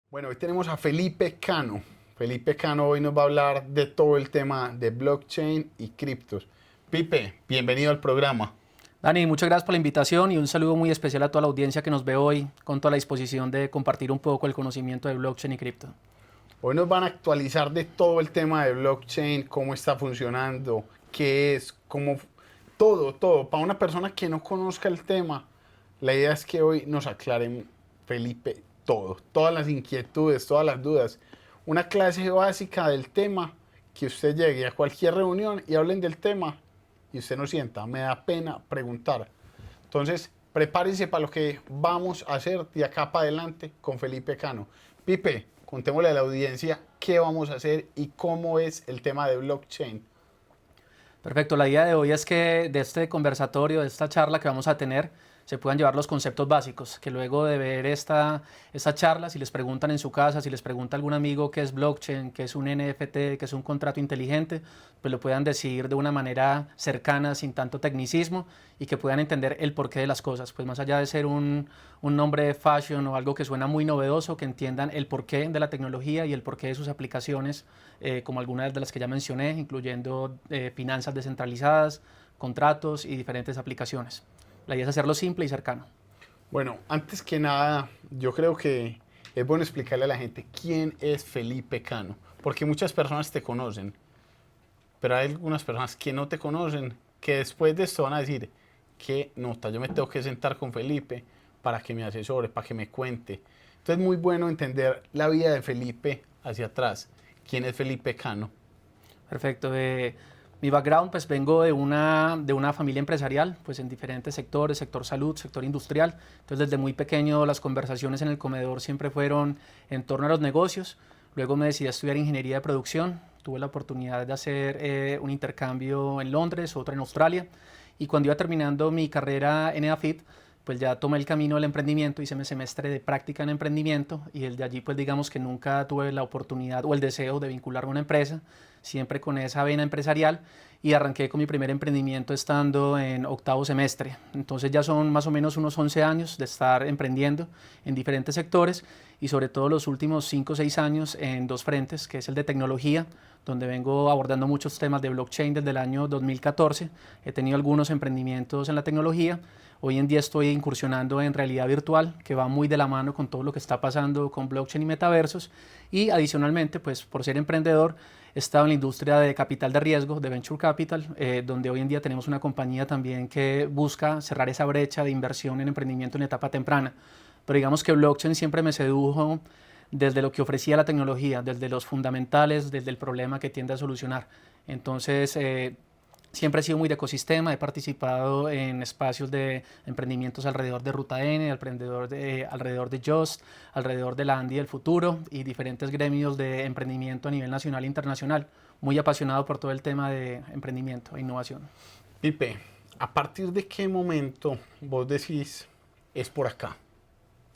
Bueno, hoy tenemos a Felipe Cano. Felipe Cano hoy nos va a hablar de todo el tema de blockchain y criptos. Pipe, bienvenido al programa. Dani, muchas gracias por la invitación y un saludo muy especial a toda la audiencia que nos ve hoy con toda la disposición de compartir un poco el conocimiento de blockchain y cripto. Hoy nos van a actualizar de todo el tema de blockchain, cómo está funcionando, qué es, cómo... Todo. Para una persona que no conozca el tema, la idea es que hoy nos aclaren, Felipe, todo. Todas las inquietudes, todas las dudas. Una clase básica del tema, que usted llegue a cualquier reunión y hablen del tema y usted no sienta. Me da pena preguntar. Entonces, prepárense para lo que vamos a hacer de acá para adelante con Felipe Cano. Pipe, contémosle a la audiencia qué vamos a hacer y cómo es el tema de blockchain. Perfecto, la idea de hoy es que de este conversatorio, de esta charla que vamos a tener, se puedan llevar los conceptos básicos, que luego de ver esta charla, si les preguntan en su casa, si les pregunta algún amigo qué es blockchain, qué es un NFT, qué es un contrato inteligente, pues lo puedan decir de una manera cercana, sin tanto tecnicismo, y que puedan entender el porqué de las cosas, pues más allá de ser un nombre de fashion o algo que suena muy novedoso, que entiendan el porqué de la tecnología y el porqué de sus aplicaciones, como algunas de las que ya mencioné, incluyendo finanzas descentralizadas, contratos y diferentes aplicaciones. La idea es hacerlo simple y cercano. Bueno, antes que nada, yo creo que es bueno explicarle a la gente quién es Felipe Cano, porque muchas personas te conocen, pero hay algunas personas que no te conocen, que después de esto van a decir, qué nota, yo me tengo que sentar con Felipe para que me asesore, para que me cuente. Entonces es muy bueno entender la vida de Felipe hacia atrás. ¿Quién es Felipe Cano? Perfecto. Mi background, pues vengo de una familia empresarial, pues en diferentes sectores, sector salud, sector industrial. Entonces desde muy pequeño las conversaciones en el comedor siempre fueron en torno a los negocios. Luego me decidí a estudiar ingeniería de producción. Tuve la oportunidad de hacer un intercambio en Londres, otro en Australia. Y cuando iba terminando mi carrera en EAFIT, pues ya tomé el camino del emprendimiento, hice mi semestre de práctica en emprendimiento y desde allí pues digamos que nunca tuve la oportunidad o el deseo de vincularme a una empresa, siempre con esa vena empresarial, y arranqué con mi primer emprendimiento estando en octavo semestre. Entonces ya son más o menos unos 11 años de estar emprendiendo en diferentes sectores y sobre todo los últimos 5 o 6 años en dos frentes, que es el de tecnología, donde vengo abordando muchos temas de blockchain desde el año 2014. He tenido algunos emprendimientos en la tecnología. Hoy en día estoy incursionando en realidad virtual, que va muy de la mano con todo lo que está pasando con blockchain y metaversos. Y adicionalmente, pues por ser emprendedor, he estado en la industria de capital de riesgo, de venture capital, donde hoy en día tenemos una compañía también que busca cerrar esa brecha de inversión en emprendimiento en etapa temprana. Pero digamos que blockchain siempre me sedujo desde lo que ofrecía la tecnología, desde los fundamentales, desde el problema que tiende a solucionar. Entonces, siempre he sido muy de ecosistema, he participado en espacios de emprendimientos alrededor de Ruta N, alrededor de Just, alrededor de la Andy del Futuro y diferentes gremios de emprendimiento a nivel nacional e internacional. Muy apasionado por todo el tema de emprendimiento e innovación. Pipe, ¿a partir de qué momento vos decís es por acá?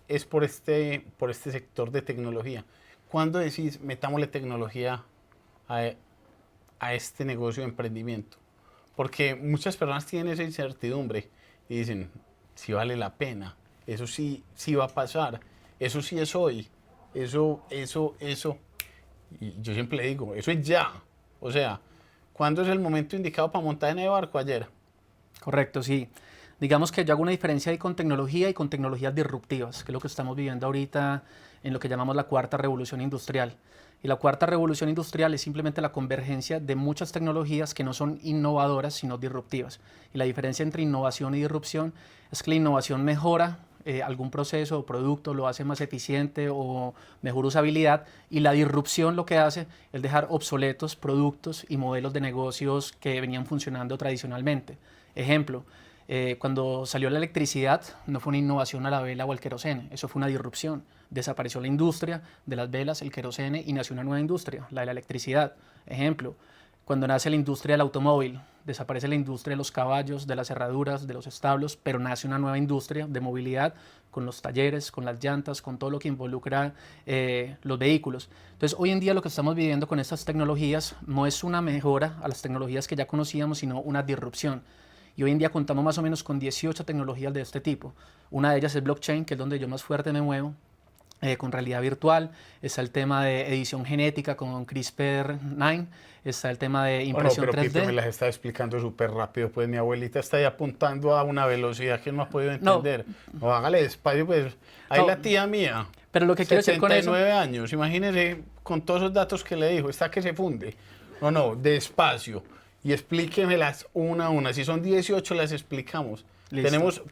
Es por este sector de tecnología. ¿Cuándo decís metámosle tecnología a, a este negocio de emprendimiento? Porque muchas personas tienen esa incertidumbre y dicen, si vale la pena, eso sí va a pasar, eso sí es hoy, eso. Y yo siempre le digo, eso es ya. O sea, ¿cuándo es el momento indicado para montar en el barco? Ayer. Correcto, sí. Digamos que yo hago una diferencia ahí con tecnología y con tecnologías disruptivas, que es lo que estamos viviendo ahorita en lo que llamamos la cuarta revolución industrial. Y la cuarta revolución industrial es simplemente la convergencia de muchas tecnologías que no son innovadoras, sino disruptivas. Y la diferencia entre innovación y disrupción es que la innovación mejora algún proceso o producto, lo hace más eficiente o mejor usabilidad, y la disrupción lo que hace es dejar obsoletos productos y modelos de negocios que venían funcionando tradicionalmente. Ejemplo, cuando salió la electricidad no fue una innovación a la vela o al querosene, eso fue una disrupción. Desapareció la industria de las velas, el querosene, y nació una nueva industria, la de la electricidad. Ejemplo, cuando nace la industria del automóvil, desaparece la industria de los caballos, de las herraduras, de los establos, pero nace una nueva industria de movilidad con los talleres, con las llantas, con todo lo que involucra los vehículos. Entonces, hoy en día lo que estamos viviendo con estas tecnologías no es una mejora a las tecnologías que ya conocíamos, sino una disrupción. Y hoy en día contamos más o menos con 18 tecnologías de este tipo. Una de ellas es blockchain, que es donde yo más fuerte me muevo. con realidad virtual, está el tema de edición genética con CRISPR-9, está el tema de impresión pero 3D. Pipe me las está explicando súper rápido, pues mi abuelita está ahí apuntando a una velocidad que no ha podido No, entender. No, hágale despacio, pues. Ahí no, la tía mía, pero lo que quiero decir con eso, 79 años, imagínese con todos esos datos que le dijo, está que se funde. No, despacio. Y explíquemelas una a una. Si son 18, las explicamos. Listo. Tenemos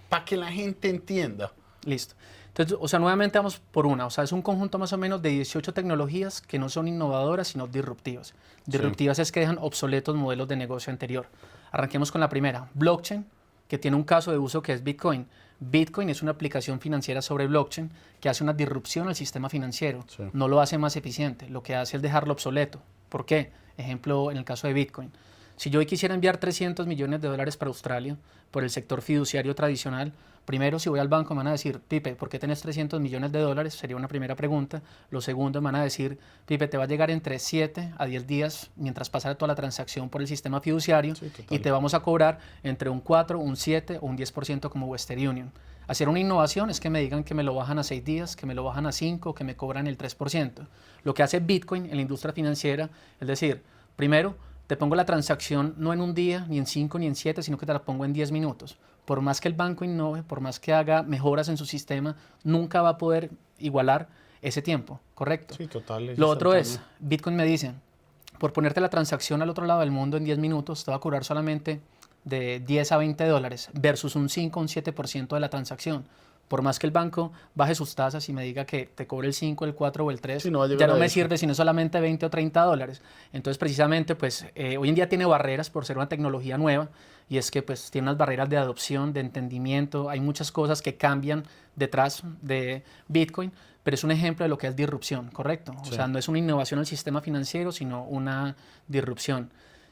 para que la gente entienda. listo. Entonces, o sea, nuevamente vamos por una, o sea, es un conjunto más o menos de 18 tecnologías que no son innovadoras, sino disruptivas. Disruptivas es que dejan obsoletos modelos de negocio anterior. Arranquemos con la primera, blockchain, que tiene un caso de uso que es Bitcoin. Bitcoin es una aplicación financiera sobre blockchain que hace una disrupción al sistema financiero. Sí. No lo hace más eficiente, lo que hace es dejarlo obsoleto. ¿Por qué? Ejemplo, en el caso de Bitcoin. Si yo hoy quisiera enviar 300 millones de dólares para Australia por el sector fiduciario tradicional, primero, si voy al banco me van a decir, Pipe, ¿por qué tenés 300 millones de dólares? Sería una primera pregunta. Lo segundo, me van a decir, Pipe, te va a llegar entre 7 a 10 días mientras pasa toda la transacción por el sistema fiduciario Sí, total. y te vamos a cobrar entre un 4, un 7 o un 10% como Western Union. Hacer una innovación es que me digan que me lo bajan a 6 días, que me lo bajan a 5, que me cobran el 3%. Lo que hace Bitcoin en la industria financiera es decir, primero, te pongo la transacción no en un día, ni en 5, ni en 7, sino que te la pongo en 10 minutos. Por más que el banco innove, por más que haga mejoras en su sistema, nunca va a poder igualar ese tiempo, ¿correcto? Sí, total. Lo otro es, Bitcoin me dice, por ponerte la transacción al otro lado del mundo en 10 minutos, te va a cobrar solamente de 10 a 20 dólares versus un 5 o un 7% de la transacción. Por más que el banco baje sus tasas y me diga que te cobre el 5, el 4 o el 3, Sí, no va a llegar ya no a me eso. sirve sino solamente 20 o 30 dólares. Entonces, precisamente, pues hoy en día tiene barreras por ser una tecnología nueva y es que pues tiene unas barreras de adopción, de entendimiento, hay muchas cosas que cambian detrás de Bitcoin, pero es un ejemplo de lo que es disrupción, ¿correcto? O Sí. sea, no es una innovación al sistema financiero, sino una disrupción.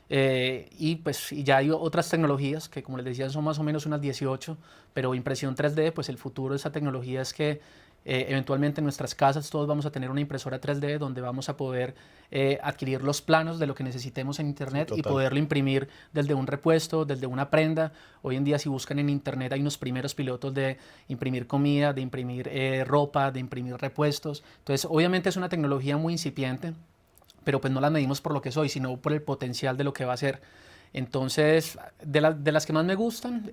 Y pues y ya hay otras tecnologías que, como les decía, son más o menos unas 18, pero impresión 3D, pues el futuro de esa tecnología es que eventualmente en nuestras casas todos vamos a tener una impresora 3D donde vamos a poder adquirir los planos de lo que necesitemos en Internet Sí, y total. poderlo imprimir desde un repuesto, desde una prenda. Hoy en día si buscan en Internet hay unos primeros pilotos de imprimir comida, de imprimir ropa, de imprimir repuestos. Entonces, obviamente es una tecnología muy incipiente, pero pues no las medimos por lo que soy, sino por el potencial de lo que va a ser. Entonces, de las que más me gustan,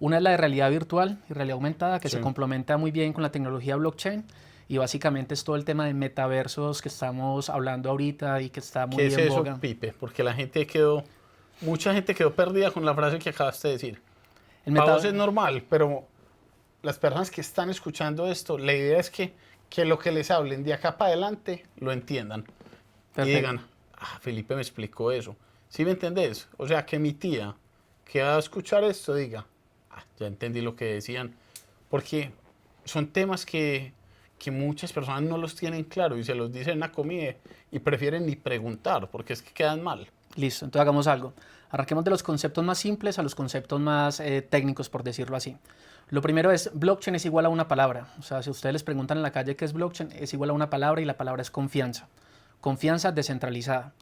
una es la de realidad virtual y realidad aumentada, que Sí. se complementa muy bien con la tecnología blockchain, y básicamente es todo el tema de metaversos que estamos hablando ahorita y que está muy ¿Qué es en eso, boga. Pipe? Porque mucha gente quedó perdida con la frase que acabaste de decir. El Para meta- vos es normal, pero las personas que están escuchando esto, la idea es que lo que les hablen de acá para adelante lo entiendan. Y Perfecto. digan, Felipe me explicó eso. ¿Sí me entendés? O sea, que mi tía que va a escuchar esto diga, ya entendí lo que decían. Porque son temas que muchas personas no los tienen claro y se los dicen en la comida y prefieren ni preguntar porque es que quedan mal. Listo, entonces hagamos algo. Arranquemos de los conceptos más simples a los conceptos más técnicos, por decirlo así. Lo primero es, blockchain es igual a una palabra. O sea, si ustedes les preguntan en la calle qué es blockchain, es igual a una palabra y la palabra es confianza. Confianza descentralizada.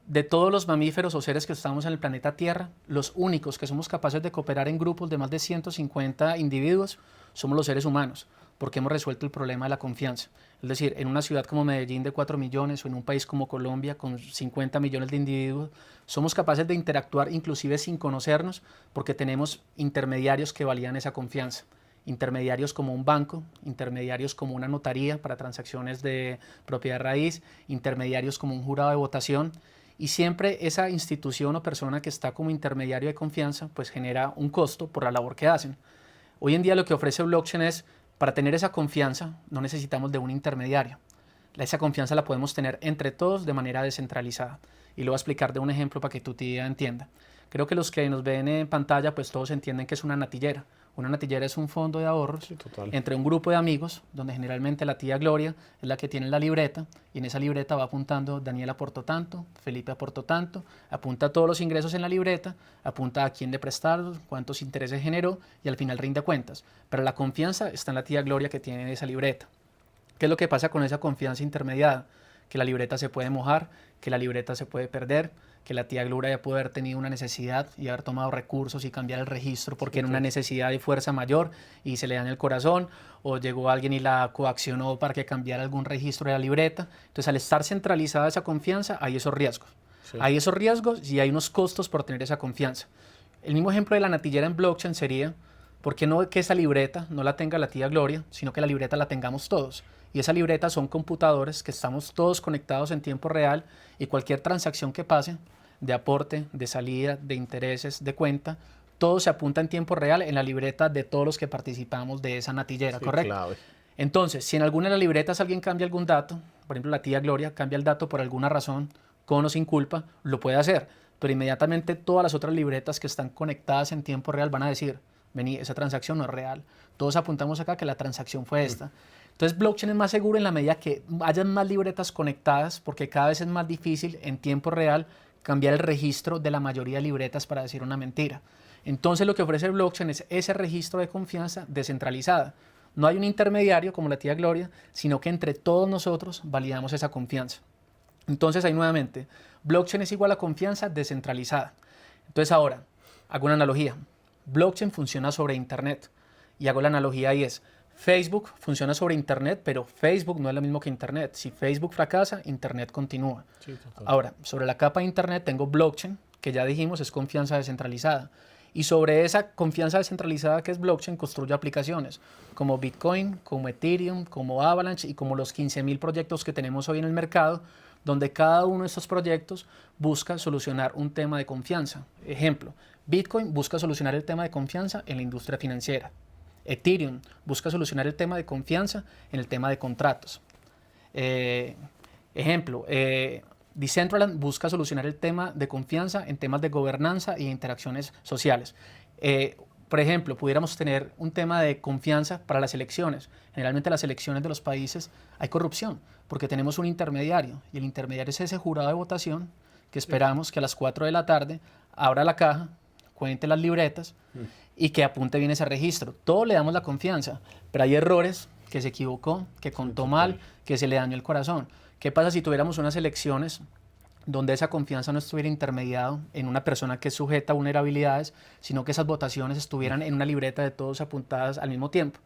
De todos los mamíferos o seres que estamos en el planeta Tierra, los únicos que somos capaces de cooperar en grupos de más de 150 individuos somos los seres humanos, porque hemos resuelto el problema de la confianza. Es decir, en una ciudad como Medellín de 4 millones o en un país como Colombia con 50 millones de individuos, somos capaces de interactuar inclusive sin conocernos porque tenemos intermediarios que validan esa confianza. Intermediarios como un banco, intermediarios como una notaría para transacciones de propiedad raíz, intermediarios como un jurado de votación, y siempre esa institución o persona que está como intermediario de confianza pues genera un costo por la labor que hacen. Hoy en día lo que ofrece blockchain es, para tener esa confianza no necesitamos de un intermediario. Esa confianza la podemos tener entre todos de manera descentralizada. Y lo voy a explicar de un ejemplo para que tu tía entienda. Creo que los que nos ven en pantalla pues todos entienden que es una natillera. Una natillera es un fondo de ahorros Sí, total. entre un grupo de amigos, donde generalmente la tía Gloria es la que tiene la libreta, y en esa libreta va apuntando, Daniel aportó tanto, Felipe aportó tanto, apunta todos los ingresos en la libreta, apunta a quién le prestaron, cuántos intereses generó, y al final rinde cuentas. Pero la confianza está en la tía Gloria que tiene esa libreta. ¿Qué es lo que pasa con esa confianza intermediada? que la libreta se puede mojar, que la libreta se puede perder, que la tía Gloria ya puede haber tenido una necesidad y haber tomado recursos y cambiar el registro porque era una necesidad de fuerza mayor y se le daña el corazón, o llegó alguien y la coaccionó para que cambiara algún registro de la libreta. Entonces, al estar centralizada esa confianza, hay esos riesgos. Sí. Hay esos riesgos y hay unos costos por tener esa confianza. El mismo ejemplo de la natillera en blockchain sería, ¿por qué no que esa libreta no la tenga la tía Gloria, sino que la libreta la tengamos todos? Y esa libreta son computadores que estamos todos conectados en tiempo real y cualquier transacción que pase, de aporte, de salida, de intereses, de cuenta, todo se apunta en tiempo real en la libreta de todos los que participamos de esa natillera, sí, ¿correcto? Clave. Entonces, si en alguna de las libretas alguien cambia algún dato, por ejemplo la tía Gloria cambia el dato por alguna razón, con o sin culpa, lo puede hacer, pero inmediatamente todas las otras libretas que están conectadas en tiempo real van a decir, vení, esa transacción no es real, todos apuntamos acá que la transacción fue esta. Entonces, blockchain es más seguro en la medida que hayan más libretas conectadas, porque cada vez es más difícil en tiempo real cambiar el registro de la mayoría de libretas para decir una mentira. Entonces, lo que ofrece el blockchain es ese registro de confianza descentralizada. No hay un intermediario como la tía Gloria, sino que entre todos nosotros validamos esa confianza. Entonces, ahí nuevamente, blockchain es igual a confianza descentralizada. Entonces, ahora, hago una analogía. Blockchain funciona sobre Internet. Y hago la analogía ahí es, Facebook funciona sobre Internet, pero Facebook no es lo mismo que Internet. Si Facebook fracasa, Internet continúa. Sí, ahora, sobre la capa de Internet tengo blockchain, que ya dijimos es confianza descentralizada. Y sobre esa confianza descentralizada que es blockchain, construyo aplicaciones como Bitcoin, como Ethereum, como Avalanche y como los 15.000 proyectos que tenemos hoy en el mercado, donde cada uno de estos proyectos busca solucionar un tema de confianza. Ejemplo, Bitcoin busca solucionar el tema de confianza en la industria financiera. Ethereum busca solucionar el tema de confianza en el tema de contratos. Decentraland busca solucionar el tema de confianza en temas de gobernanza y de interacciones sociales. Por ejemplo, pudiéramos tener un tema de confianza para las elecciones. Generalmente en las elecciones de los países hay corrupción porque tenemos un intermediario y el intermediario es ese jurado de votación que esperamos que a las 4 de la tarde abra la caja, cuente las libretas y que apunte bien ese registro. Todo le damos la confianza, pero hay errores, que se equivocó, que contó mal, que se le dañó el corazón. ¿Qué pasa si tuviéramos unas elecciones donde esa confianza no estuviera intermediado en una persona que es sujeta a vulnerabilidades, sino que esas votaciones estuvieran en una libreta de todos apuntadas al mismo tiempo?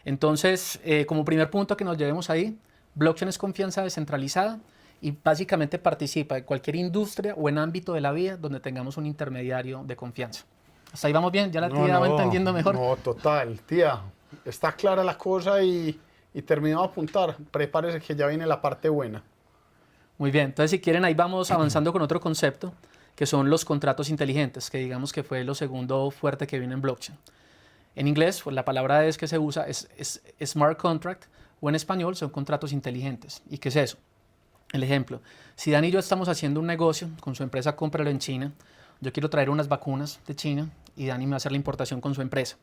Entonces, como primer punto que nos llevemos ahí, blockchain es confianza descentralizada y básicamente participa en cualquier industria o en ámbito de la vida donde tengamos un intermediario de confianza. ¿Hasta ahí vamos bien? ¿Ya la tía va entendiendo mejor? No, total, tía. Está clara la cosa y terminó de apuntar. Prepárese que ya viene la parte buena. Muy bien, entonces si quieren ahí vamos avanzando con otro concepto, que son los contratos inteligentes, que digamos que fue lo segundo fuerte que viene en blockchain. En inglés, pues, la palabra que se usa es smart contract, o en español son contratos inteligentes. ¿Y qué es eso? El ejemplo, si Dani y yo estamos haciendo un negocio con su empresa Cómpralo en China, yo quiero traer unas vacunas de China y Dani me va a hacer la importación con su empresa.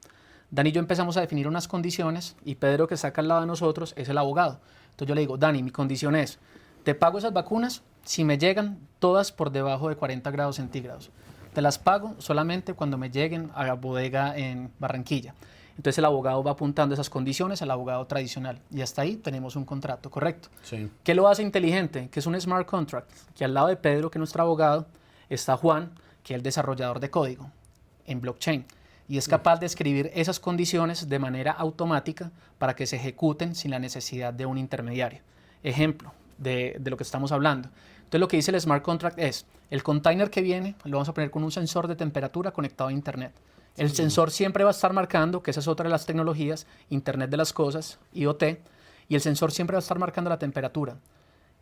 Dani y yo empezamos a definir unas condiciones y Pedro, que saca al lado de nosotros, es el abogado. Entonces yo le digo, Dani, mi condición es, te pago esas vacunas si me llegan todas por debajo de 40 grados centígrados. Te las pago solamente cuando me lleguen a la bodega en Barranquilla. Entonces el abogado va apuntando esas condiciones al abogado tradicional y hasta ahí tenemos un contrato, ¿correcto? Sí. ¿Qué lo hace inteligente? Que es un smart contract, que al lado de Pedro, que es nuestro abogado, está Juan, que es el desarrollador de código en blockchain y es capaz de escribir esas condiciones de manera automática para que se ejecuten sin la necesidad de un intermediario. Ejemplo de lo que estamos hablando. Entonces lo que dice el smart contract es, el container que viene lo vamos a poner con un sensor de temperatura conectado a internet. El sensor siempre va a estar marcando, que esa es otra de las tecnologías, Internet de las Cosas, IoT, y el sensor siempre va a estar marcando la temperatura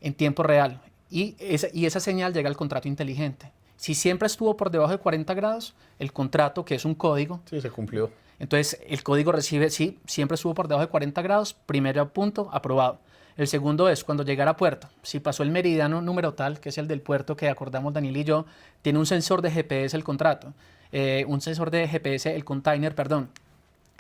en tiempo real. Y esa señal llega al contrato inteligente. Si siempre estuvo por debajo de 40 grados, el contrato, que es un código... Sí, se cumplió. Entonces, el código recibe, sí, siempre estuvo por debajo de 40 grados, primer punto, aprobado. El segundo es cuando llegara a puerto. Si pasó el meridiano número tal, que es el del puerto que acordamos Daniel y yo, tiene un sensor de GPS el contrato. Un sensor de GPS, el container, perdón.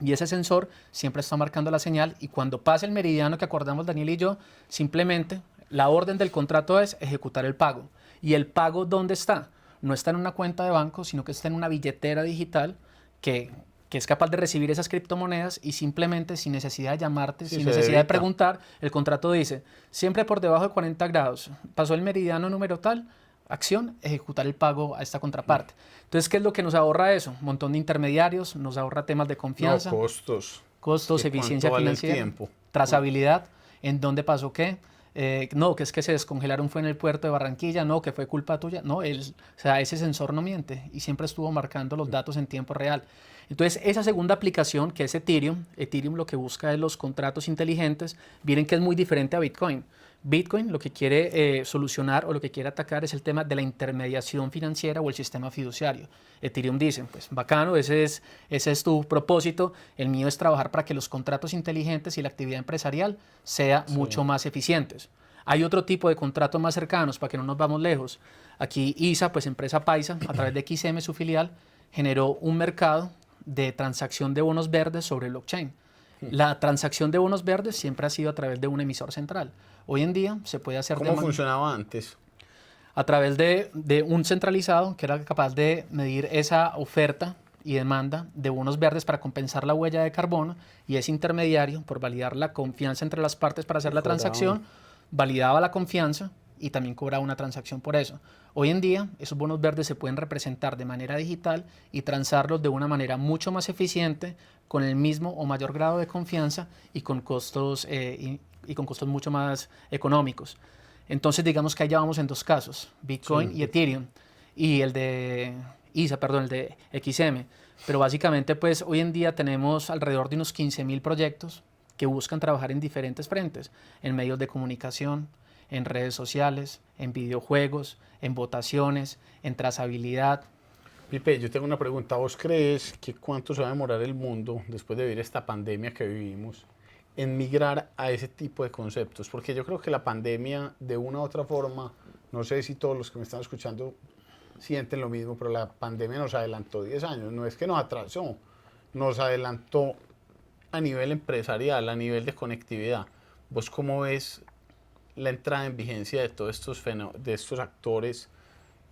Y ese sensor siempre está marcando la señal y cuando pase el meridiano que acordamos Daniel y yo, simplemente la orden del contrato es ejecutar el pago. ¿Y el pago dónde está? No está en una cuenta de banco, sino que está en una billetera digital que que es capaz de recibir esas criptomonedas y simplemente sin necesidad de llamarte, Sí, sin se necesidad de debita. preguntar, el contrato dice, siempre por debajo de 40 grados, pasó el meridiano número tal, acción, ejecutar el pago a esta contraparte. Entonces, ¿qué es lo que nos ahorra eso? Un montón de intermediarios, nos ahorra temas de No, confianza, costos. costos, ¿Que eficiencia cuánto vale el financiera, tiempo? trazabilidad, en dónde pasó qué. No, que es que se descongelaron fue en el puerto de Barranquilla, no, que fue culpa tuya. No, o sea, ese sensor no miente y siempre estuvo marcando los datos en tiempo real. Entonces, esa segunda aplicación, que es Ethereum, Ethereum lo que busca es los contratos inteligentes, miren que es muy diferente a Bitcoin. Bitcoin lo que quiere solucionar o lo que quiere atacar es el tema de la intermediación financiera o el sistema fiduciario. Ethereum dice, pues bacano, ese es tu propósito, el mío es trabajar para que los contratos inteligentes y la actividad empresarial sea mucho más eficientes. Hay otro tipo de contratos más cercanos, para que no nos vamos lejos. Aquí ISA, pues empresa paisa, a través de XM, su filial, generó un mercado de transacción de bonos verdes sobre blockchain. La transacción de bonos verdes siempre ha sido a través de un emisor central. Hoy en día se puede hacer ¿Cómo funcionaba antes? a través de un centralizado que era capaz de medir esa oferta y demanda de bonos verdes para compensar la huella de carbono, y ese intermediario, por validar la confianza entre las partes para hacer la transacción, validaba la confianza y también cobraba una transacción por eso. Hoy en día, esos bonos verdes se pueden representar de manera digital y transarlos de una manera mucho más eficiente, con el mismo o mayor grado de confianza y con costos, y con costos mucho más económicos. Entonces, digamos que ahí ya vamos en dos casos, Bitcoin y Ethereum, y el de ISA, perdón, el de XM. Pero básicamente, pues hoy en día tenemos alrededor de unos 15.000 proyectos que buscan trabajar en diferentes frentes, en medios de comunicación, en redes sociales, en videojuegos, en votaciones, en trazabilidad. Pipe, yo tengo una pregunta. ¿Vos crees que cuánto se va a demorar el mundo después de vivir esta pandemia que vivimos en migrar a ese tipo de conceptos? Porque yo creo que la pandemia, de una u otra forma, no sé si todos los que me están escuchando sienten lo mismo, pero la pandemia nos adelantó 10 años. No es que nos atrasó, nos adelantó a nivel empresarial, a nivel de conectividad. ¿Vos cómo ves la entrada en vigencia de todos de estos actores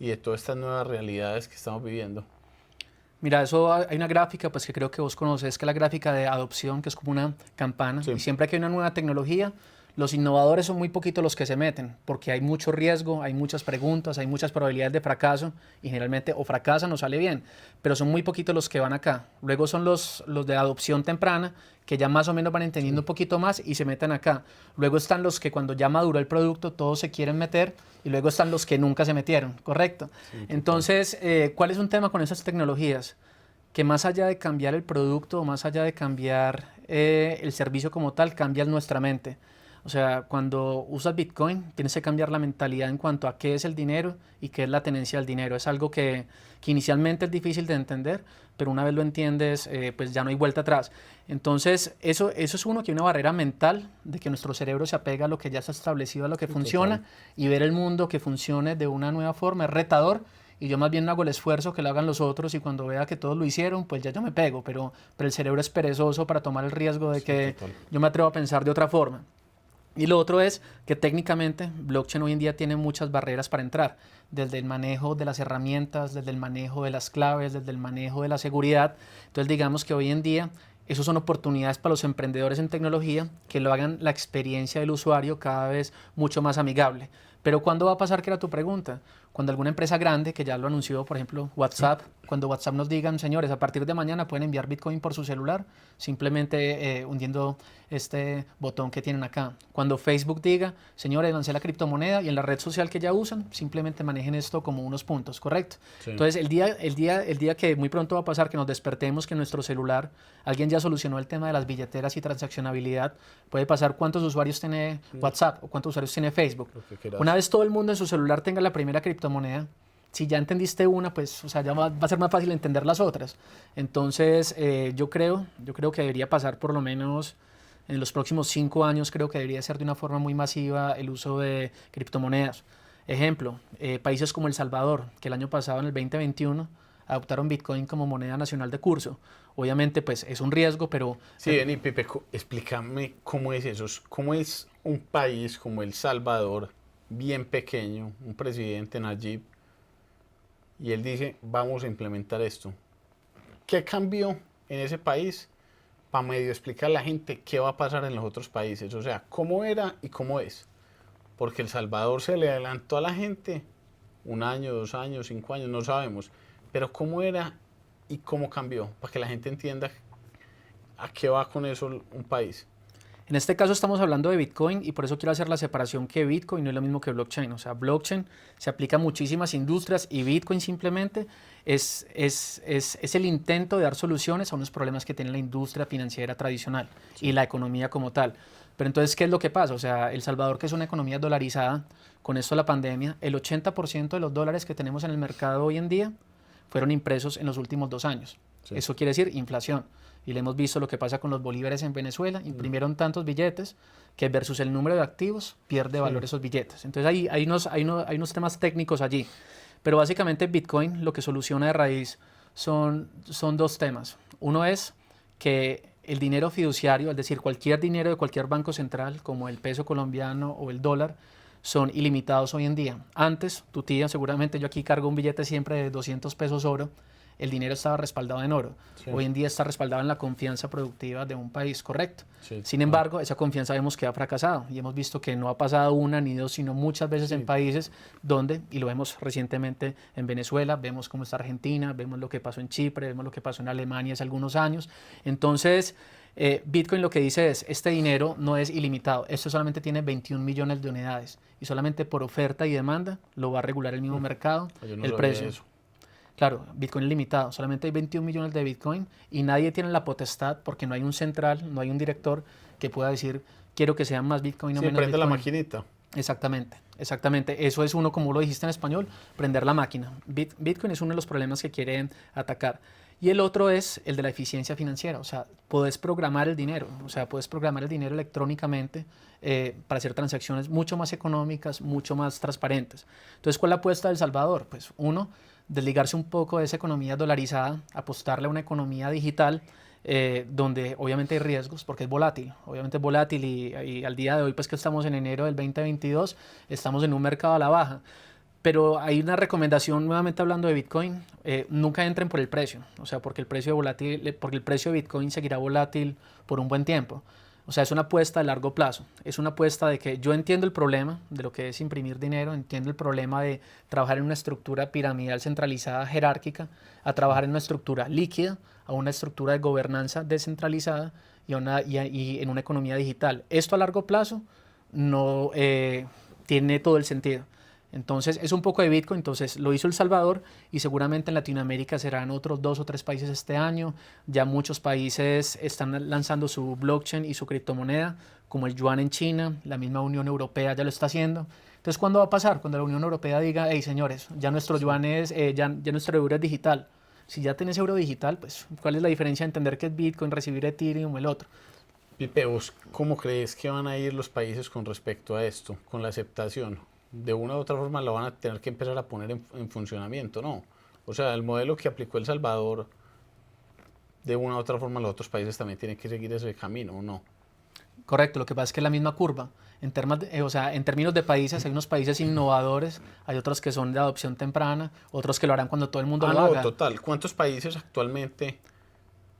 y de todas estas nuevas realidades que estamos viviendo? Mira, eso hay una gráfica pues que creo que vos conoces, que es la gráfica de adopción, que es como una campana. Sí. Y siempre que hay una nueva tecnología, los innovadores son muy poquitos los que se meten, porque hay mucho riesgo, hay muchas preguntas, hay muchas probabilidades de fracaso, y generalmente o fracasan o sale bien, pero son muy poquitos los que van acá. Luego son los de adopción temprana, que ya más o menos van entendiendo un poquito más y se meten acá. Luego están los que cuando ya maduró el producto todos se quieren meter, y luego están los que nunca se metieron, ¿correcto? Sí, Entonces, ¿cuál es un tema con esas tecnologías? Que más allá de cambiar el producto, más allá de cambiar el servicio como tal, cambias nuestra mente. O sea, cuando usas Bitcoin, tienes que cambiar la mentalidad en cuanto a qué es el dinero y qué es la tenencia del dinero. Es algo que inicialmente es difícil de entender, pero una vez lo entiendes, pues ya no hay vuelta atrás. Entonces, eso es uno, que hay una barrera mental de que nuestro cerebro se apega a lo que ya está establecido, a lo que funciona, y ver el mundo que funcione de una nueva forma es retador. Y yo más bien no hago el esfuerzo que lo hagan los otros, y cuando vea que todos lo hicieron, pues ya yo me pego, pero el cerebro es perezoso para tomar el riesgo de que yo me atrevo a pensar de otra forma. Y lo otro es que técnicamente blockchain hoy en día tiene muchas barreras para entrar, desde el manejo de las herramientas, desde el manejo de las claves, desde el manejo de la seguridad. Entonces digamos que hoy en día eso son oportunidades para los emprendedores en tecnología, que lo hagan la experiencia del usuario cada vez mucho más amigable. Pero ¿cuándo va a pasar? Que era tu pregunta. Cuando alguna empresa grande, que ya lo anunció, por ejemplo, WhatsApp, cuando WhatsApp nos digan, señores, a partir de mañana pueden enviar Bitcoin por su celular, simplemente hundiendo este botón que tienen acá. Cuando Facebook diga, señores, lancé la criptomoneda, y en la red social que ya usan, simplemente manejen esto como unos puntos, ¿correcto? Sí. Entonces, el día que muy pronto va a pasar, que nos despertemos, que en nuestro celular alguien ya solucionó el tema de las billeteras y transaccionabilidad, puede pasar cuántos usuarios tiene WhatsApp o cuántos usuarios tiene Facebook. Una vez todo el mundo en su celular tenga la primera criptomoneda, si ya entendiste una, pues, o sea, ya va a ser más fácil entender las otras. Entonces, yo creo que debería pasar por lo menos en los próximos 5 años. Creo que debería ser de una forma muy masiva el uso de criptomonedas. Ejemplo, países como El Salvador, que el año pasado, en el 2021, adoptaron Bitcoin como moneda nacional de curso. Obviamente, pues, es un riesgo, pero... Sí, vení, Pipe, explícame cómo es eso. ¿Cómo es un país como El Salvador, bien pequeño, un presidente, Nayib, y él dice, vamos a implementar esto? ¿Qué cambió en ese país para medio explicar a la gente qué va a pasar en los otros países, o sea, cómo era y cómo es. Porque El Salvador se le adelantó a la gente 1 año, 2 años, 5 años, no sabemos, pero cómo era y cómo cambió, para que la gente entienda a qué va con eso un país. En este caso estamos hablando de Bitcoin y por eso quiero hacer la separación que Bitcoin no es lo mismo que blockchain. O sea, blockchain se aplica a muchísimas industrias y Bitcoin simplemente es el intento de dar soluciones a unos problemas que tiene la industria financiera tradicional y la economía como tal. Pero entonces, ¿qué es lo que pasa? O sea, El Salvador, que es una economía dolarizada, con esto de la pandemia, el 80% de los dólares que tenemos en el mercado hoy en día fueron impresos en los últimos 2 años. Sí. Eso quiere decir inflación. Y le hemos visto lo que pasa con los bolívares en Venezuela. Imprimieron tantos billetes que versus el número de activos pierde valor esos billetes. Entonces hay unos temas técnicos allí. Pero básicamente Bitcoin lo que soluciona de raíz son dos temas. Uno es que el dinero fiduciario, es decir, cualquier dinero de cualquier banco central, como el peso colombiano o el dólar, son ilimitados hoy en día. Antes, tu tía, seguramente yo aquí cargo un billete siempre de 200 pesos oro, el dinero estaba respaldado en oro. Sí. Hoy en día está respaldado en la confianza productiva de un país, correcto. Sí, sin embargo, esa confianza vemos que ha fracasado y hemos visto que no ha pasado una ni dos, sino muchas veces en países donde, y lo vemos recientemente en Venezuela, vemos cómo está Argentina, vemos lo que pasó en Chipre, vemos lo que pasó en Alemania hace algunos años. Entonces, Bitcoin lo que dice es, este dinero no es ilimitado, esto solamente tiene 21 millones de unidades y solamente por oferta y demanda lo va a regular el mismo mercado, el precio. Eso. Claro, Bitcoin es limitado, solamente hay 21 millones de Bitcoin y nadie tiene la potestad porque no hay un central, no hay un director que pueda decir quiero que sean más Bitcoin o menos prende Bitcoin. La maquinita. Exactamente. Eso es uno, como lo dijiste en español, prender la máquina. Bitcoin es uno de los problemas que quieren atacar. Y el otro es el de la eficiencia financiera, o sea, puedes programar el dinero, electrónicamente para hacer transacciones mucho más económicas, mucho más transparentes. Entonces, ¿cuál es la apuesta de El Salvador? Pues uno, desligarse un poco de esa economía dolarizada, apostarle a una economía digital donde obviamente hay riesgos porque es volátil, y al día de hoy, pues que estamos en enero del 2022, estamos en un mercado a la baja. Pero hay una recomendación, nuevamente hablando de Bitcoin, nunca entren por el precio, o sea, porque el precio de Bitcoin seguirá volátil por un buen tiempo. O sea, es una apuesta a largo plazo, es una apuesta de que yo entiendo el problema de lo que es imprimir dinero, entiendo el problema de trabajar en una estructura piramidal centralizada jerárquica, a trabajar en una estructura líquida, a una estructura de gobernanza descentralizada y en una economía digital. Esto a largo plazo no tiene todo el sentido. Entonces es un poco de Bitcoin, entonces lo hizo El Salvador y seguramente en Latinoamérica serán otros 2 o 3 países este año. Ya muchos países están lanzando su blockchain y su criptomoneda, como el yuan en China, la misma Unión Europea ya lo está haciendo. Entonces, ¿cuándo va a pasar? Cuando la Unión Europea diga, hey señores, ya nuestro yuan es, ya nuestro euro es digital. Si ya tenés euro digital, pues ¿cuál es la diferencia de entender que es Bitcoin, recibir Ethereum o el otro? Pipe, ¿vos cómo crees que van a ir los países con respecto a esto, con la aceptación? De una u otra forma lo van a tener que empezar a poner en funcionamiento, ¿no? O sea, el modelo que aplicó El Salvador, de una u otra forma los otros países también tienen que seguir ese camino, ¿o no? Correcto, lo que pasa es que es la misma curva. En términos de países, hay unos países innovadores, hay otros que son de adopción temprana, otros que lo harán cuando todo el mundo lo haga. Total. ¿Cuántos países actualmente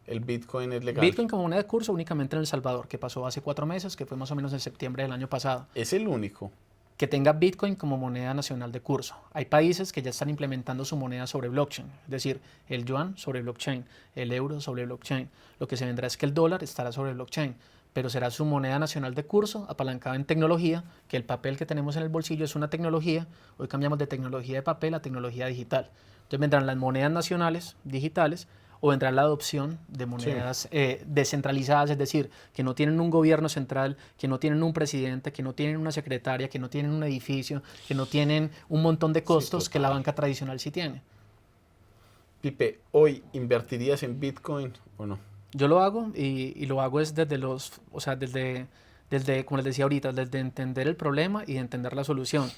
el Bitcoin es legal? Bitcoin como moneda de curso únicamente en El Salvador, que pasó hace 4 meses, que fue más o menos en septiembre del año pasado. ¿Es el único que tenga Bitcoin como moneda nacional de curso? Hay países que ya están implementando su moneda sobre blockchain, es decir, el yuan sobre blockchain, el euro sobre blockchain. Lo que se vendrá es que el dólar estará sobre blockchain, pero será su moneda nacional de curso apalancada en tecnología, que el papel que tenemos en el bolsillo es una tecnología. Hoy cambiamos de tecnología de papel a tecnología digital. Entonces vendrán las monedas nacionales digitales o vendrá la adopción de monedas descentralizadas, es decir, que no tienen un gobierno central, que no tienen un presidente, que no tienen una secretaria, que no tienen un edificio, que no tienen un montón de costos que la banca tradicional sí tiene. Pipe, ¿hoy invertirías en Bitcoin o no? Yo lo hago y lo hago es desde como les decía ahorita, desde entender el problema y entender la solución.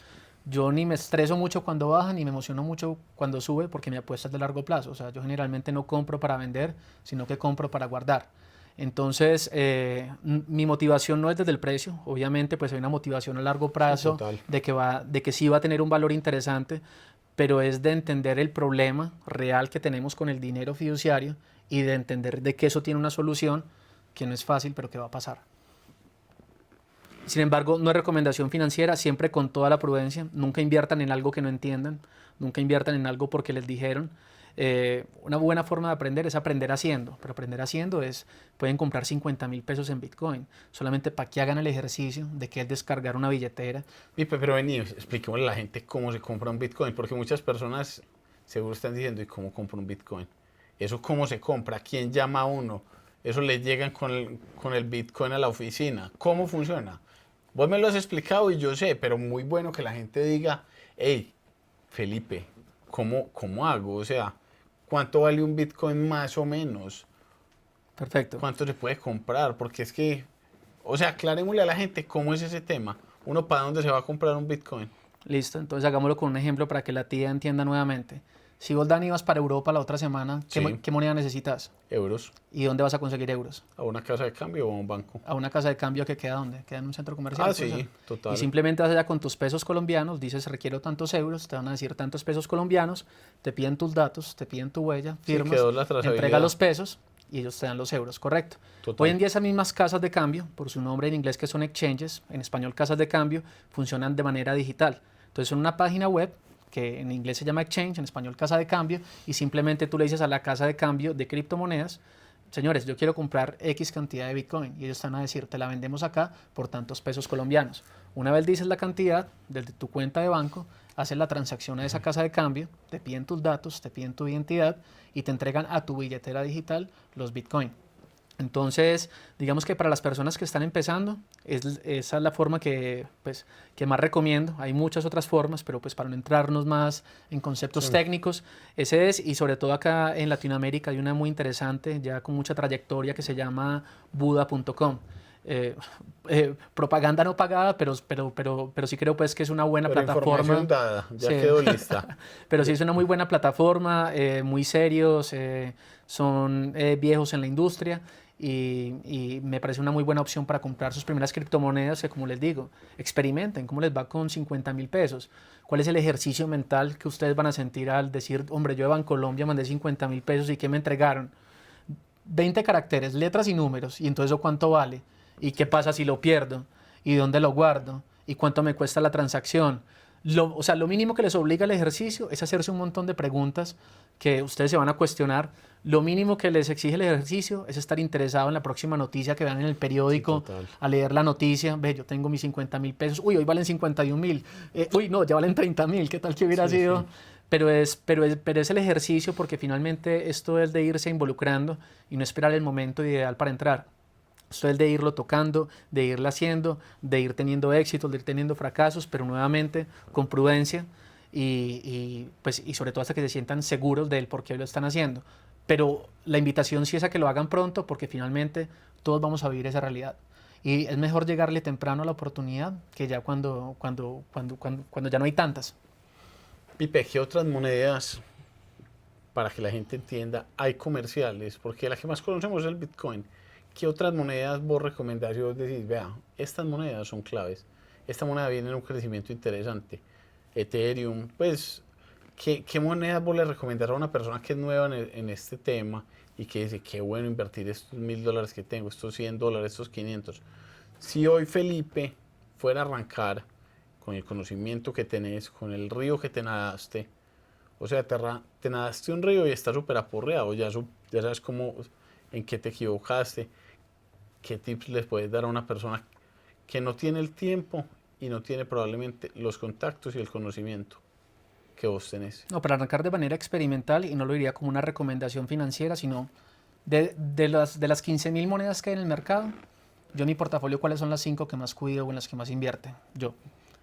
Yo ni me estreso mucho cuando baja, ni me emociono mucho cuando sube, porque mi apuesta es de largo plazo. O sea, yo generalmente no compro para vender, sino que compro para guardar. Entonces, mi motivación no es desde el precio. Obviamente, pues hay una motivación a largo plazo de que sí va a tener un valor interesante, pero es de entender el problema real que tenemos con el dinero fiduciario y de entender de que eso tiene una solución que no es fácil, pero que va a pasar. Sin embargo, no es recomendación financiera, siempre con toda la prudencia. Nunca inviertan en algo que no entiendan, nunca inviertan en algo porque les dijeron. Una buena forma de aprender es aprender haciendo, pero aprender haciendo es, pueden comprar 50.000 pesos en Bitcoin, solamente para que hagan el ejercicio de que es descargar una billetera. Pero vení, expliquémosle a la gente cómo se compra un Bitcoin, porque muchas personas seguro están diciendo, ¿y cómo compro un Bitcoin? ¿Eso cómo se compra? ¿Quién llama a uno? ¿Eso le llegan con el Bitcoin a la oficina? ¿Cómo funciona? Vos me lo has explicado y yo sé, pero muy bueno que la gente diga, hey, Felipe, ¿cómo hago? O sea, ¿cuánto vale un Bitcoin más o menos? Perfecto. ¿Cuánto se puede comprar? Porque es que, o sea, aclarémosle a la gente cómo es ese tema. Uno para dónde se va a comprar un Bitcoin. Listo, entonces hagámoslo con un ejemplo para que la tía entienda nuevamente. Si vos, Dani, vas para Europa la otra semana, Sí. ¿qué moneda necesitas? Euros. ¿Y dónde vas a conseguir euros? ¿A una casa de cambio o a un banco? A una casa de cambio que queda ¿dónde? Queda en un centro comercial. Ah, ¿Puede sí, ser? total. Y simplemente vas allá con tus pesos colombianos, dices requiero tantos euros, te van a decir tantos pesos colombianos, te piden tus datos, te piden tu huella, Sí, firmas, quedó la trazabilidad. entrega los pesos y ellos te dan los euros, correcto. Total. Hoy en día esas mismas casas de cambio, por su nombre en inglés que son exchanges, en español casas de cambio, funcionan de manera digital. Entonces son una página web que en inglés se llama exchange, en español casa de cambio, y simplemente tú le dices a la casa de cambio de criptomonedas, señores, yo quiero comprar X cantidad de Bitcoin, y ellos están a decir, te la vendemos acá por tantos pesos colombianos. Una vez dices la cantidad, desde tu cuenta de banco, haces la transacción a esa casa de cambio, te piden tus datos, te piden tu identidad, y te entregan a tu billetera digital los Bitcoin. Entonces, digamos que para las personas que están empezando, esa es la forma que más recomiendo. Hay muchas otras formas, pero pues para no entrarnos más en conceptos técnicos, ese es, y sobre todo acá en Latinoamérica hay una muy interesante, ya con mucha trayectoria, que se llama Buda.com. Propaganda no pagada, pero sí creo pues que es una buena Pero plataforma. información dada, ya Sí. quedó lista. Pero sí es una muy buena plataforma, muy serios, son viejos en la industria y me parece una muy buena opción para comprar sus primeras criptomonedas que, como les digo, experimenten cómo les va con 50.000 pesos. ¿Cuál es el ejercicio mental que ustedes van a sentir al decir, hombre, yo de Bancolombia mandé 50.000 pesos y ¿qué me entregaron? 20 caracteres, letras y números, y entonces ¿eso cuánto vale? ¿Y qué pasa si lo pierdo? ¿Y dónde lo guardo? ¿Y cuánto me cuesta la transacción? O sea, lo mínimo que les obliga el ejercicio es hacerse un montón de preguntas que ustedes se van a cuestionar. Lo mínimo que les exige el ejercicio es estar interesado en la próxima noticia que vean en el periódico, Sí, a leer la noticia. Ve, yo tengo mis 50.000 pesos. Uy, hoy valen 51.000. Uy, no, ya valen 30.000. ¿Qué tal que hubiera sido? Sí. Pero es el ejercicio, porque finalmente esto es de irse involucrando y no esperar el momento ideal para entrar. Esto es de irlo tocando, de irlo haciendo, de ir teniendo éxitos, de ir teniendo fracasos, pero nuevamente con prudencia y sobre todo hasta que se sientan seguros del por qué lo están haciendo. Pero la invitación sí es a que lo hagan pronto, porque finalmente todos vamos a vivir esa realidad. Y es mejor llegarle temprano a la oportunidad que ya cuando ya no hay tantas. Pipe, ¿qué otras monedas, para que la gente entienda, hay comerciales? Porque la que más conocemos es el Bitcoin. ¿Qué otras monedas vos recomendás y vos decís, vea, estas monedas son claves? Esta moneda viene en un crecimiento interesante. Ethereum, pues, ¿qué monedas vos le recomendás a una persona que es nueva en este tema y que dice, qué bueno invertir estos $1.000 que tengo, estos $100, estos 500? Si hoy Felipe fuera a arrancar con el conocimiento que tenés, con el río que te nadaste, o sea, te nadaste un río y está súper aporreado, ya sabes cómo, en qué te equivocaste, qué tips les puedes dar a una persona que no tiene el tiempo y no tiene probablemente los contactos y el conocimiento que vos tenés. No, para arrancar de manera experimental, y no lo diría como una recomendación financiera, sino de las 15.000 monedas que hay en el mercado, yo en mi portafolio, ¿cuáles son las 5 que más cuido o en las que más invierte? Yo.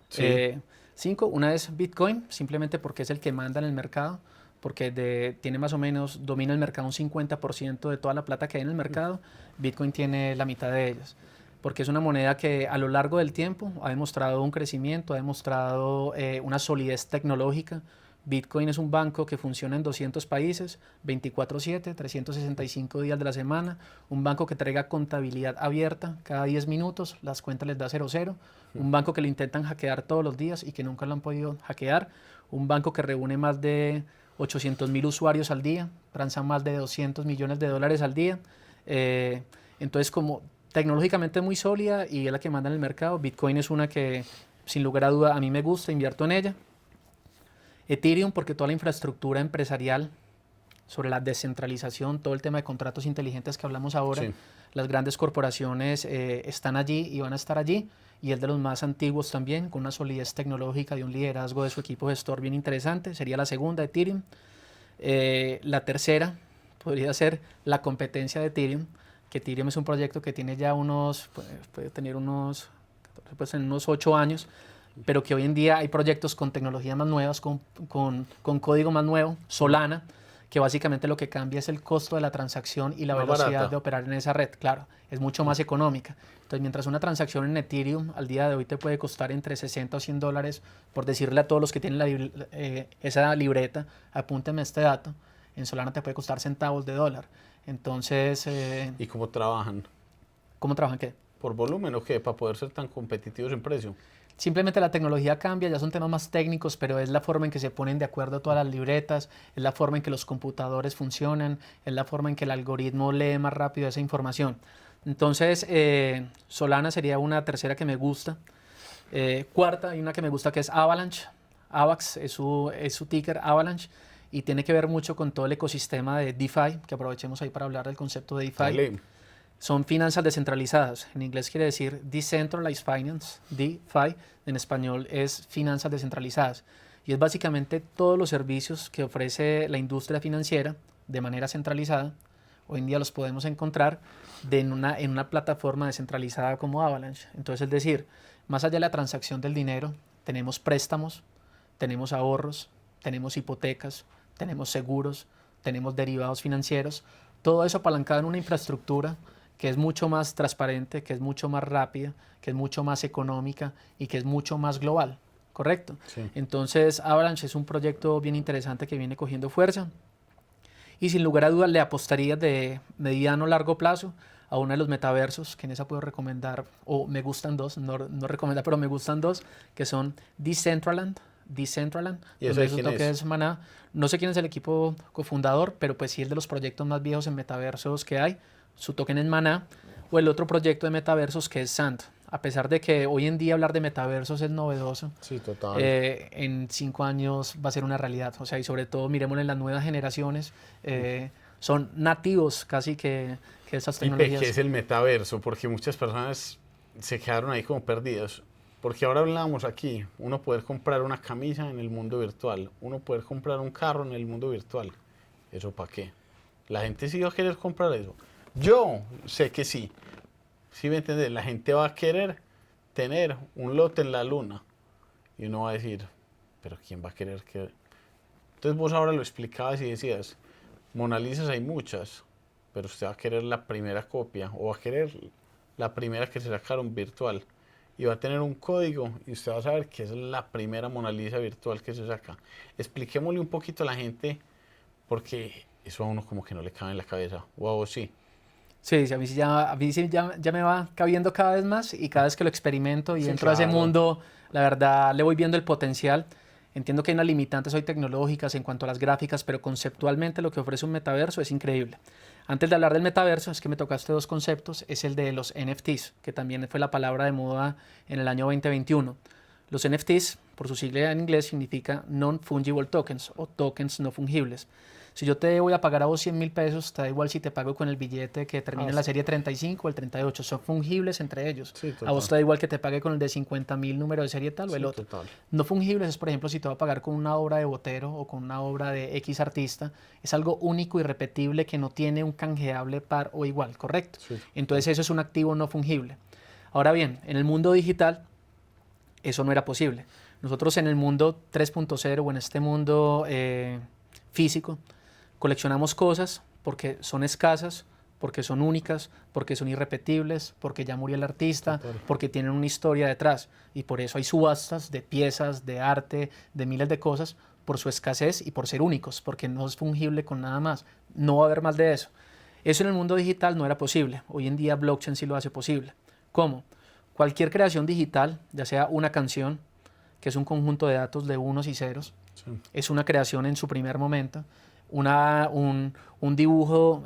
Sí. 5, una es Bitcoin, simplemente porque es el que manda en el mercado, porque tiene más o menos, domina el mercado un 50% de toda la plata que hay en el mercado. Bitcoin tiene la mitad de ellas, porque es una moneda que a lo largo del tiempo ha demostrado un crecimiento, ha demostrado una solidez tecnológica Bitcoin es un banco que funciona en 200 países, 24/7, 365 días de la semana, un banco que traiga contabilidad abierta cada 10 minutos, las cuentas les da 00, un banco que lo intentan hackear todos los días y que nunca lo han podido hackear, un banco que reúne más de 800.000 usuarios al día, transa más de 200 millones de dólares al día. Entonces, como tecnológicamente muy sólida y es la que manda en el mercado, Bitcoin es una que sin lugar a duda a mí me gusta, invierto en ella. Ethereum porque toda la infraestructura empresarial sobre la descentralización, todo el tema de contratos inteligentes que hablamos ahora, sí. Las grandes corporaciones están allí y van a estar allí, y es de los más antiguos también, con una solidez tecnológica y un liderazgo de su equipo gestor bien interesante. Sería la segunda, Ethereum. La tercera podría ser la competencia de Ethereum, que Ethereum es un proyecto que tiene ya puede tener unos 8 años, pero que hoy en día hay proyectos con tecnología más nuevas, con código más nuevo, Solana, que básicamente lo que cambia es el costo de la transacción y la velocidad de operar en esa red. Claro, es mucho más económica. Entonces, mientras una transacción en Ethereum al día de hoy te puede costar entre 60 o 100 dólares, por decirle a todos los que tienen esa libreta, apúntenme este dato, en Solana te puede costar centavos de dólar. Entonces... ¿Y cómo trabajan? ¿Cómo trabajan qué? ¿Por volumen o qué? Para poder ser tan competitivos en precio. Simplemente la tecnología cambia, ya son temas más técnicos, pero es la forma en que se ponen de acuerdo todas las libretas, es la forma en que los computadores funcionan, es la forma en que el algoritmo lee más rápido esa información. Entonces, Solana sería una tercera que me gusta. Cuarta, hay una que me gusta que es Avalanche. AVAX es su ticker, Avalanche, y tiene que ver mucho con todo el ecosistema de DeFi, que aprovechemos ahí para hablar del concepto de DeFi. Dale. Son finanzas descentralizadas. En inglés quiere decir Decentralized Finance, DeFi. En español es finanzas descentralizadas. Y es básicamente todos los servicios que ofrece la industria financiera de manera centralizada. Hoy en día los podemos encontrar en una plataforma descentralizada como Avalanche. Entonces, es decir, más allá de la transacción del dinero, tenemos préstamos, tenemos ahorros, tenemos hipotecas, tenemos seguros, tenemos derivados financieros. Todo eso apalancado en una infraestructura que es mucho más transparente, que es mucho más rápida, que es mucho más económica y que es mucho más global, ¿correcto? Sí. Entonces, Avalanche es un proyecto bien interesante que viene cogiendo fuerza y sin lugar a dudas le apostaría de mediano o largo plazo a uno de los metaversos, que en esa puedo recomendar, o me gustan dos, no recomendar, pero me gustan dos, que son Decentraland, ¿Y eso de quién es Maná. No sé quién es el equipo cofundador, pero pues sí es de los proyectos más viejos en metaversos que hay. Su token es Maná, o el otro proyecto de metaversos que es Sand. A pesar de que hoy en día hablar de metaversos es novedoso, sí, total. En 5 años va a ser una realidad. O sea, y sobre todo miremos en las nuevas generaciones, son nativos casi que esas tecnologías. ¿Y qué es el metaverso? Porque muchas personas se quedaron ahí como perdidos. Porque ahora hablamos aquí, uno poder comprar una camisa en el mundo virtual, uno poder comprar un carro en el mundo virtual. ¿Eso para qué? La gente sí va a querer comprar eso. Yo sé que sí. ¿Sí me entiendes? La gente va a querer tener un lote en la luna. Y uno va a decir, pero ¿quién va a querer que...? Entonces vos ahora lo explicabas y decías, Mona Lisas hay muchas, pero usted va a querer la primera copia o va a querer la primera que se sacaron virtual. Y va a tener un código y usted va a saber que es la primera Mona Lisa virtual que se saca. Expliquémosle un poquito a la gente, porque eso a uno como que no le cabe en la cabeza. ¿O a vos sí? Sí, a mí sí ya me va cabiendo cada vez más, y cada vez que lo experimento y Sí, entro a ese claro. mundo, la verdad le voy viendo el potencial. Entiendo que hay unas limitantes hoy tecnológicas en cuanto a las gráficas, pero conceptualmente lo que ofrece un metaverso es increíble. Antes de hablar del metaverso, es que me tocaste dos conceptos, es el de los NFTs, que también fue la palabra de moda en el año 2021. Los NFTs, por su sigla en inglés, significa Non-Fungible Tokens o tokens no fungibles. Si yo te voy a pagar a vos 100.000 pesos, te da igual si te pago con el billete que termina en la serie 35 o el 38. Son fungibles entre ellos. Sí, a vos te da igual que te pague con el de 50.000 número de serie tal o el otro. Total. No fungibles es, por ejemplo, si te va a pagar con una obra de Botero o con una obra de X artista. Es algo único y repetible que no tiene un canjeable par o igual, ¿correcto? Sí. Entonces eso es un activo no fungible. Ahora bien, en el mundo digital eso no era posible. Nosotros en el mundo 3.0 o en este mundo físico, coleccionamos cosas porque son escasas, porque son únicas, porque son irrepetibles, porque ya murió el artista, porque tienen una historia detrás. Y por eso hay subastas de piezas, de arte, de miles de cosas, por su escasez y por ser únicos, porque no es fungible con nada más. No va a haber más de eso. Eso en el mundo digital no era posible. Hoy en día blockchain sí lo hace posible. ¿Cómo? Cualquier creación digital, ya sea una canción, que es un conjunto de datos de unos y ceros, sí, es una creación en su primer momento. Un dibujo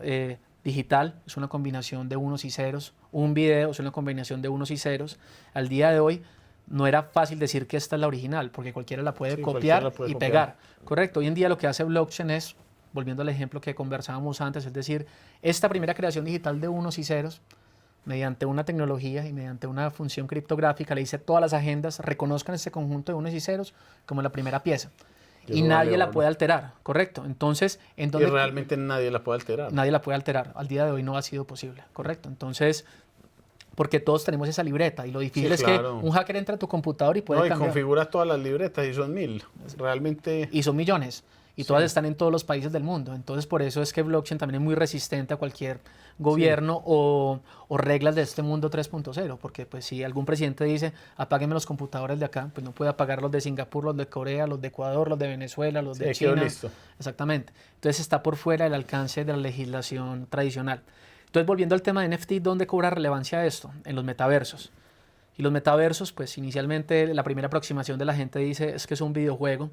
digital es una combinación de unos y ceros. Un video es una combinación de unos y ceros. Al día de hoy no era fácil decir que esta es la original, porque cualquiera la puede copiar y pegar. Correcto. Hoy en día lo que hace blockchain es, volviendo al ejemplo que conversábamos antes, es decir, esta primera creación digital de unos y ceros, mediante una tecnología y mediante una función criptográfica, le dice a todas las agendas, reconozcan este conjunto de unos y ceros como la primera pieza. Y nadie la puede alterar, ¿correcto? Entonces, ¿en dónde? Y realmente nadie la puede alterar. Nadie la puede alterar. Al día de hoy no ha sido posible, ¿correcto? Entonces, porque todos tenemos esa libreta y lo difícil es que un hacker entra a tu computador y puede cambiar. Y configura todas las libretas y son 1000. Realmente... Y son millones. Y todas están en todos los países del mundo. Entonces, por eso es que blockchain también es muy resistente a cualquier gobierno o reglas de este mundo 3.0. Porque pues si algún presidente dice, apáguenme los computadores de acá, pues no puede apagar los de Singapur, los de Corea, los de Ecuador, los de Venezuela, los de China. Listo. Exactamente. Entonces está por fuera del alcance de la legislación tradicional. Entonces, volviendo al tema de NFT, ¿dónde cobra relevancia esto? En los metaversos. Y los metaversos, pues inicialmente la primera aproximación de la gente dice es que es un videojuego.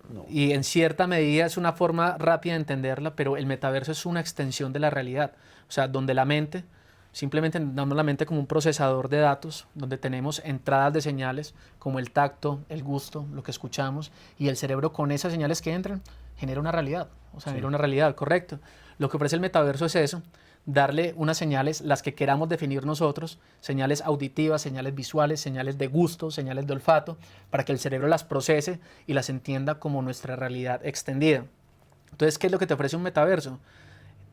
No. Y en cierta medida es una forma rápida de entenderla, pero el metaverso es una extensión de la realidad. O sea, donde la mente, simplemente entendamos la mente como un procesador de datos, donde tenemos entradas de señales como el tacto, el gusto, lo que escuchamos, y el cerebro con esas señales que entran genera una realidad. O sea, genera una realidad, correcto. Lo que ofrece el metaverso es eso, darle unas señales, las que queramos definir nosotros, señales auditivas, señales visuales, señales de gusto, señales de olfato, para que el cerebro las procese y las entienda como nuestra realidad extendida. Entonces, ¿qué es lo que te ofrece un metaverso?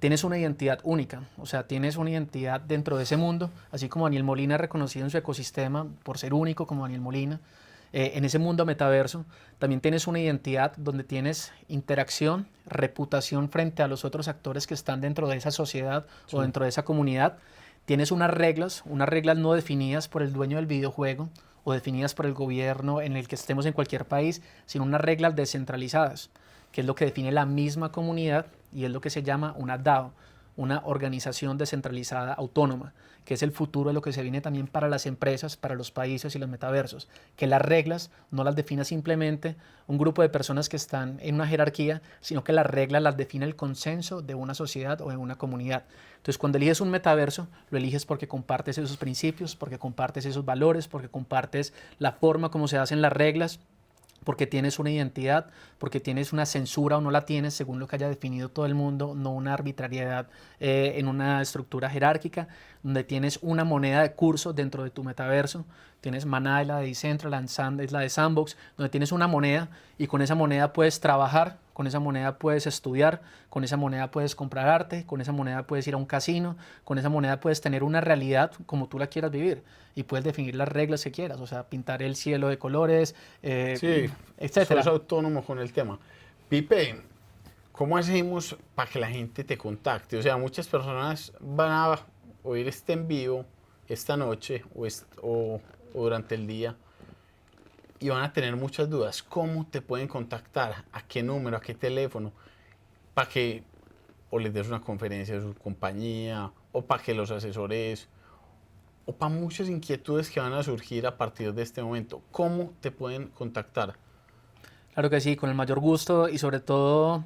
Tienes una identidad única, o sea, tienes una identidad dentro de ese mundo, así como Daniel Molina es reconocido en su ecosistema por ser único como Daniel Molina. En ese mundo metaverso también tienes una identidad donde tienes interacción, reputación frente a los otros actores que están dentro de esa sociedad o dentro de esa comunidad. Tienes unas reglas no definidas por el dueño del videojuego o definidas por el gobierno en el que estemos en cualquier país, sino unas reglas descentralizadas, que es lo que define la misma comunidad y es lo que se llama una DAO, una organización descentralizada autónoma, que es el futuro de lo que se viene también para las empresas, para los países y los metaversos, que las reglas no las define simplemente un grupo de personas que están en una jerarquía, sino que las reglas las define el consenso de una sociedad o de una comunidad. Entonces, cuando eliges un metaverso, lo eliges porque compartes esos principios, porque compartes esos valores, porque compartes la forma como se hacen las reglas, porque tienes una identidad, porque tienes una censura o no la tienes según lo que haya definido todo el mundo, no una arbitrariedad en una estructura jerárquica, donde tienes una moneda de curso dentro de tu metaverso, tienes Maná, la de Decentraland, es la de Sandbox, donde tienes una moneda y con esa moneda puedes trabajar, con esa moneda puedes estudiar, con esa moneda puedes comprar arte, con esa moneda puedes ir a un casino, con esa moneda puedes tener una realidad como tú la quieras vivir y puedes definir las reglas que quieras, o sea, pintar el cielo de colores, etcétera. Sos autónomo con el tema. Pipe, ¿cómo hacemos para que la gente te contacte? O sea, muchas personas van a oír este en vivo esta noche o durante el día y van a tener muchas dudas. ¿Cómo te pueden contactar? ¿A qué número? ¿A qué teléfono? Para que o les des una conferencia de su compañía o para que los asesores o para muchas inquietudes que van a surgir a partir de este momento. ¿Cómo te pueden contactar? Claro que sí, con el mayor gusto y sobre todo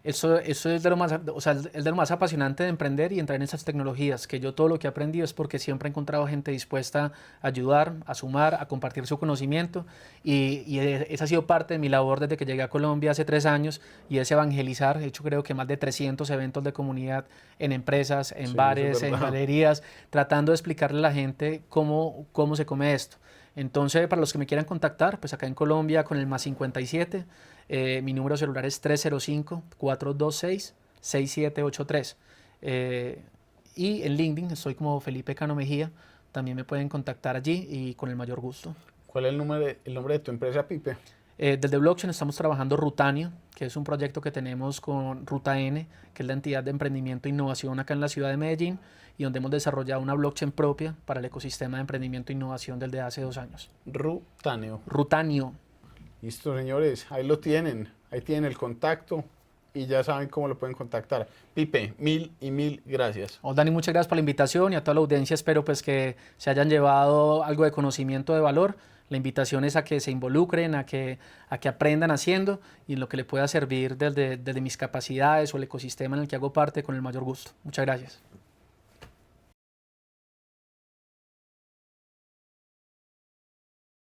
eso es de lo más, o sea, es de lo más apasionante de emprender y entrar en esas tecnologías, que yo todo lo que he aprendido es porque siempre he encontrado gente dispuesta a ayudar, a sumar, a compartir su conocimiento y esa ha sido parte de mi labor desde que llegué a Colombia hace 3 años y es evangelizar. He hecho creo que más de 300 eventos de comunidad en empresas, en bares, en galerías, tratando de explicarle a la gente cómo se come esto. Entonces, para los que me quieran contactar, pues acá en Colombia con el +57, mi número celular es 305-426-6783. Y en LinkedIn estoy como Felipe Cano Mejía, también me pueden contactar allí y con el mayor gusto. ¿Cuál es el nombre de tu empresa, Pipe? Desde Blockchain estamos trabajando Rutanio, que es un proyecto que tenemos con Ruta N, que es la entidad de emprendimiento e innovación acá en la ciudad de Medellín, y donde hemos desarrollado una blockchain propia para el ecosistema de emprendimiento e innovación desde hace 2 años. Rutanio. Rutanio. Listo, señores, ahí lo tienen, ahí tienen el contacto y ya saben cómo lo pueden contactar. Pipe, mil y mil gracias. Dani, muchas gracias por la invitación y a toda la audiencia espero pues que se hayan llevado algo de conocimiento de valor. La invitación es a que se involucren, a que aprendan haciendo y lo que le pueda servir desde mis capacidades o el ecosistema en el que hago parte con el mayor gusto. Muchas gracias.